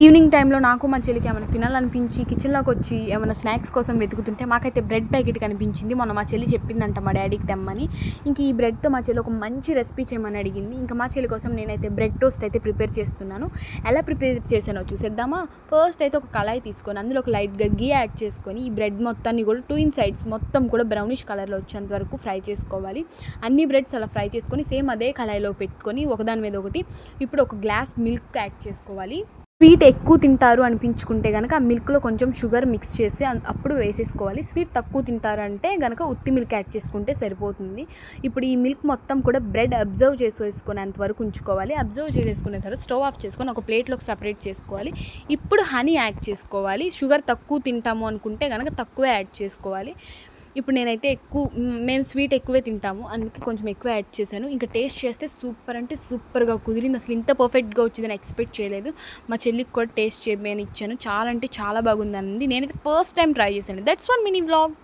Evening టైంలో నాకు మా చెల్లికి ఏమైనా తినాలనిపించి కిచెన్లోకి వచ్చి ఏమైనా స్నాక్స్ కోసం వెతుకుతుంటే మాకైతే బ్రెడ్ ప్యాకెట్ కనిపించింది. మొన్న మా చెల్లి చెప్పిందంట మా డాడీకి తెమ్మని. ఇంక ఈ బ్రెడ్తో మా చెల్లి ఒక మంచి రెసిపీ చేయమని అడిగింది. ఇంకా మా చెల్లి కోసం నేనైతే బ్రెడ్ టోస్ట్ అయితే ప్రిపేర్ చేస్తున్నాను. ఎలా ప్రిపేర్ చేశానో చూసేద్దామా. ఫస్ట్ అయితే ఒక కళాయి తీసుకొని అందులో ఒక లైట్గా గీ యాడ్ చేసుకొని ఈ బ్రెడ్ మొత్తాన్ని కూడా 2 sides మొత్తం కూడా బ్రౌనిష్ కలర్లో వచ్చేంత వరకు ఫ్రై చేసుకోవాలి. అన్ని బ్రెడ్స్ అలా ఫ్రై చేసుకొని సేమ్ అదే కళాయిలో పెట్టుకొని ఒకదాని మీద ఒకటి ఇప్పుడు ఒక గ్లాస్ మిల్క్ యాడ్ చేసుకోవాలి. స్వీట్ ఎక్కువ తింటారు అనిపించుకుంటే కనుక ఆ మిల్క్లో కొంచెం షుగర్ మిక్స్ చేసి అప్పుడు వేసేసుకోవాలి. స్వీట్ తక్కువ తింటారు అంటే కనుక ఉత్తి మిల్క్ యాడ్ చేసుకుంటే సరిపోతుంది. ఇప్పుడు ఈ మిల్క్ మొత్తం కూడా బ్రెడ్ అబ్జర్వ్ చేసేసుకునేంత వరకు ఉంచుకోవాలి. అబ్జర్వ్ చేసేసుకునే తర్వాత స్టవ్ ఆఫ్ చేసుకొని ఒక ప్లేట్లోకి సపరేట్ చేసుకోవాలి. ఇప్పుడు హనీ యాడ్ చేసుకోవాలి. షుగర్ తక్కువ తింటాము అనుకుంటే కనుక తక్కువే యాడ్ చేసుకోవాలి. ఇప్పుడు నేనైతే మేము స్వీట్ ఎక్కువే తింటాము, అందుకే కొంచెం ఎక్కువ యాడ్ చేశాను. ఇంకా టేస్ట్ చేస్తే సూపర్ అంటే సూపర్గా కుదిరింది. అసలు ఇంత పర్ఫెక్ట్గా వచ్చిందని ఎక్స్పెక్ట్ చేయలేదు. మా చెల్లికి కూడా టేస్ట్ చేయమని ఇచ్చాను. చాలా అంటే చాలా బాగుంది అంది. నేనైతే ఫస్ట్ టైం ట్రై చేశాను. That's one mini vlog.